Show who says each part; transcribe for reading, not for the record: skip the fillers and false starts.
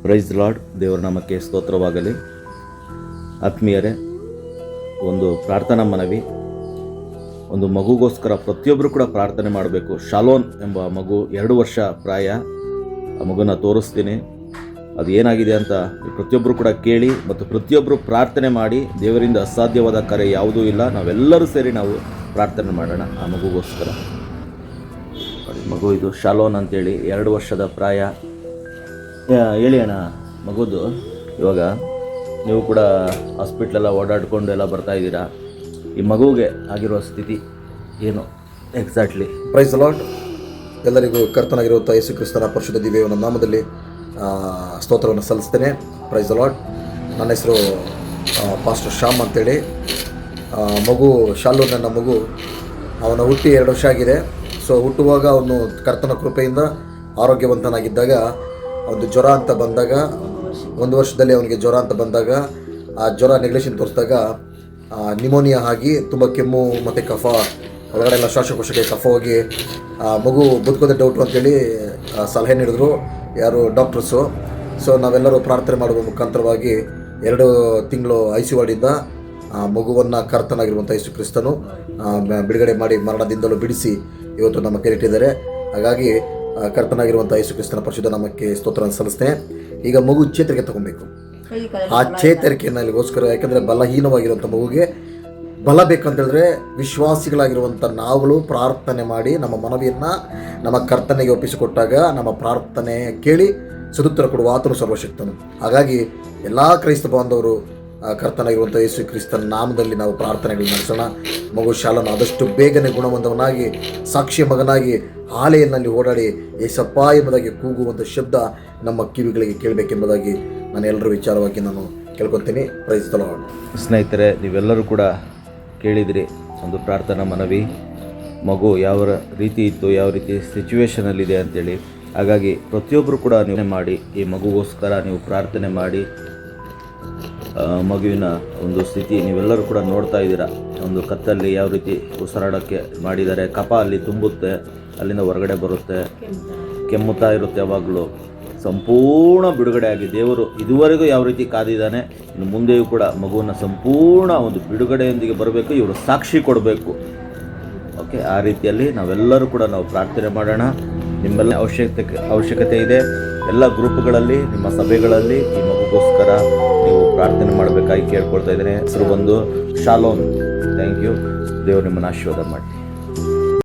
Speaker 1: Price lord. ದೇವರ ನಾಮಕ್ಕೆ ಸ್ತೋತ್ರವಾಗಲಿ. ಆತ್ಮೀಯರೇ, ಒಂದು ಪ್ರಾರ್ಥನಾ ಮನವಿ. ಒಂದು ಮಗುಗೋಸ್ಕರ ಪ್ರತಿಯೊಬ್ಬರು ಕೂಡ ಪ್ರಾರ್ಥನೆ ಮಾಡಬೇಕು. ಶಾಲೋನ್ ಎಂಬ ಮಗು 2 ವರ್ಷ ಪ್ರಾಯ. ಆ ಮಗುನ ತೋರಿಸ್ತೀನಿ. ಅದು ಏನಾಗಿದೆ ಅಂತ ಪ್ರತಿಯೊಬ್ಬರು ಕೂಡ ಕೇಳಿ ಮತ್ತು ಪ್ರತಿಯೊಬ್ಬರು ಪ್ರಾರ್ಥನೆ ಮಾಡಿ. ದೇವರಿಂದ ಅಸಾಧ್ಯವಾದ ಕಾರ್ಯ ಯಾವುದೂ ಇಲ್ಲ. ನಾವೆಲ್ಲರೂ ಸೇರಿ ನಾವು ಪ್ರಾರ್ಥನೆ ಮಾಡೋಣ ಆ ಮಗುಗೋಸ್ಕರ. ಮಗು ಇದು ಶಾಲೋನ್ ಅಂತೇಳಿ 2 ವರ್ಷದ ಪ್ರಾಯ. ಹೇಳಿ ಅಣ್ಣ, ಮಗುದು ಇವಾಗ ನೀವು ಕೂಡ ಹಾಸ್ಪಿಟ್ಲೆಲ್ಲ ಓಡಾಡ್ಕೊಂಡು ಎಲ್ಲ ಬರ್ತಾ ಇದ್ದೀರಾ. ಈ ಮಗುವಿಗೆ ಆಗಿರೋ ಸ್ಥಿತಿ ಏನು ಎಕ್ಸಾಕ್ಟ್ಲಿ?
Speaker 2: Price lord. ಎಲ್ಲರಿಗೂ ಕರ್ತನಾಗಿರುವಂಥ ಯೇಸು ಕ್ರಿಸ್ತನ ಪರಿಶುದ್ಧ ದಿವ್ಯನ ನಾಮದಲ್ಲಿ ಸ್ತೋತ್ರವನ್ನು ಸಲ್ಲಿಸ್ತೇನೆ. Praise Lord. ನನ್ನ ಹೆಸರು ಪಾಸ್ಟರ್ ಶ್ಯಾಮ್ ಅಂತೇಳಿ. ಮಗು ಶಾಲು ನನ್ನ ಮಗು. ಅವನ ಹುಟ್ಟಿ 2 ವರ್ಷ ಆಗಿದೆ. ಸೊ ಹುಟ್ಟುವಾಗ ಅವನು ಕರ್ತನ ಕೃಪೆಯಿಂದ ಆರೋಗ್ಯವಂತನಾಗಿದ್ದಾಗ ಒಂದು ಜ್ವರ ಅಂತ ಬಂದಾಗ, 1 ವರ್ಷದಲ್ಲಿ ಅವನಿಗೆ ಜ್ವರ ಅಂತ ಬಂದಾಗ, ಆ ಜ್ವರ ನೆಗ್ಲೆಕ್ಷನ್ ತೋರಿಸಿದಾಗ ನಿಮೋನಿಯಾ ಆಗಿ ತುಂಬ ಕೆಮ್ಮು ಮತ್ತು ಕಫ, ಒಳಗಡೆ ಎಲ್ಲ ಶ್ವಾಸಕೋಶಕ್ಕೆ ಕಫ ಹೋಗಿ ಮಗು ಬದುಕೋದೇ ಡೌಟು ಅಂತೇಳಿ ಸಲಹೆ ನೀಡಿದ್ರು ಯಾರು ಡಾಕ್ಟರ್ಸು. ಸೊ ನಾವೆಲ್ಲರೂ ಪ್ರಾರ್ಥನೆ ಮಾಡುವ ಮುಖಾಂತರವಾಗಿ 2 ತಿಂಗಳು ICU ವಾರ್ಡಿಂದ ಮಗುವನ್ನು ಕರ್ತನಾಗಿರುವಂಥ ಯೇಸು ಕ್ರಿಸ್ತನು ಬಿಡುಗಡೆ ಮಾಡಿ ಮರಣದಿಂದಲೂ ಬಿಡಿಸಿ ಇವತ್ತು ನಮ್ಮ ಕೈಲಿಟ್ಟಿದ್ದಾರೆ. ಹಾಗಾಗಿ ಕರ್ತನಾಗಿರುವಂಥ ಯೇಸು ಕ್ರಿಸ್ತನ ಪರಿಶುದ್ಧ ನಾಮಕ್ಕೆ ಸ್ತೋತ್ರವನ್ನು ಸಲ್ಲಿಸ್ತೇನೆ. ಈಗ ಮಗು ಚೇತರಿಕೆ ತಗೊಬೇಕು. ಆ ಚೇತರಿಕೆಯಲ್ಲಿಗೋಸ್ಕರ, ಯಾಕಂದರೆ ಬಲಹೀನವಾಗಿರುವಂಥ ಮಗುಗೆ ಬಲ ಬೇಕಂತೇಳಿದ್ರೆ ವಿಶ್ವಾಸಿಗಳಾಗಿರುವಂಥ ನಾವುಗಳು ಪ್ರಾರ್ಥನೆ ಮಾಡಿ ನಮ್ಮ ಮನವಿಯನ್ನು ನಮ್ಮ ಕರ್ತನೆಗೆ ಒಪ್ಪಿಸಿಕೊಟ್ಟಾಗ ನಮ್ಮ ಪ್ರಾರ್ಥನೆ ಕೇಳಿ ಸದುತ್ತರ ಕೊಡುವ ಆತನು ಸರ್ವಶಕ್ತನು. ಹಾಗಾಗಿ ಎಲ್ಲ ಕ್ರೈಸ್ತ ಬಾಂಧವರು ಕರ್ತನಾಗಿರುವಂಥ ಯೇಸು ಕ್ರಿಸ್ತನ ನಾಮದಲ್ಲಿ ನಾವು ಪ್ರಾರ್ಥನೆಗಳು ನಡೆಸೋಣ. ಮಗು ಶಾಲನ ಆದಷ್ಟು ಬೇಗನೆ ಗುಣವಂತವನಾಗಿ ಸಾಕ್ಷಿಯ ಮಗನಾಗಿ ಆಲೆಯಲ್ಲಿ ಓಡಾಡಿ ಏಸಪ್ಪ ಎಂಬುದಾಗಿ ಕೂಗುವಂಥ ಶಬ್ದ ನಮ್ಮ ಕಿವಿಗಳಿಗೆ ಕೇಳಬೇಕೆಂಬುದಾಗಿ ನಾನು ಎಲ್ಲರ ವಿಚಾರವಾಗಿ ನಾನು ಕೇಳ್ಕೊತೀನಿ. Praise the lord.
Speaker 1: ಸ್ನೇಹಿತರೆ, ನೀವೆಲ್ಲರೂ ಕೂಡ ಕೇಳಿದಿರಿ ಒಂದು ಪ್ರಾರ್ಥನಾ ಮನವಿ. ಮಗು ಯಾವ ರೀತಿ ಇತ್ತು, ಯಾವ ರೀತಿ ಸಿಚುವೇಷನಲ್ಲಿದೆ ಅಂತೇಳಿ. ಹಾಗಾಗಿ ಪ್ರತಿಯೊಬ್ಬರು ಕೂಡ ನೀವು ಮಾಡಿ, ಈ ಮಗುಗೋಸ್ಕರ ನೀವು ಪ್ರಾರ್ಥನೆ ಮಾಡಿ. ಮಗುವಿನ ಒಂದು ಸ್ಥಿತಿ ನೀವೆಲ್ಲರೂ ಕೂಡ ನೋಡ್ತಾ ಇದ್ದೀರಾ. ಒಂದು ಕತ್ತಲ್ಲಿ ಯಾವ ರೀತಿ ಉಸಿರಾಡೋಕ್ಕೆ ಮಾಡಿದ್ದಾರೆ. ಕಫ ಅಲ್ಲಿ ತುಂಬುತ್ತೆ, ಅಲ್ಲಿಂದ ಹೊರಗಡೆ ಬರುತ್ತೆ, ಕೆಮ್ಮುತ್ತಾ ಇರುತ್ತೆ ಯಾವಾಗಲೂ. ಸಂಪೂರ್ಣ ಬಿಡುಗಡೆ ಆಗಿ ದೇವರು ಇದುವರೆಗೂ ಯಾವ ರೀತಿ ಕಾದಿದ್ದಾನೆ, ಇನ್ನು ಮುಂದೆಯೂ ಕೂಡ ಮಗುವನ್ನು ಸಂಪೂರ್ಣ ಒಂದು ಬಿಡುಗಡೆಯೊಂದಿಗೆ ಬರಬೇಕು. ಇವರು ಸಾಕ್ಷಿ ಕೊಡಬೇಕು. ಓಕೆ, ಆ ರೀತಿಯಲ್ಲಿ ನಾವೆಲ್ಲರೂ ಕೂಡ ನಾವು ಪ್ರಾರ್ಥನೆ ಮಾಡೋಣ. ನಿಮ್ಮೆಲ್ಲ ಅವಶ್ಯಕತೆ ಇದೆ. ಎಲ್ಲ ಗ್ರೂಪ್ಗಳಲ್ಲಿ, ನಿಮ್ಮ ಸಭೆಗಳಲ್ಲಿ ಈ ಮಗುಗೋಸ್ಕರ ನೀವು ಪ್ರಾರ್ಥನೆ ಮಾಡಬೇಕಾಗಿ ಕೇಳ್ಕೊಳ್ತಾ ಇದ್ದೇನೆ. ಹೆಸರು ಬಂದು ಶಾಲೋನ್. Thank you. ದೇವರು ನಿಮ್ಮನ್ನು ಆಶೀರ್ವಾದ ಮಾಡಿ.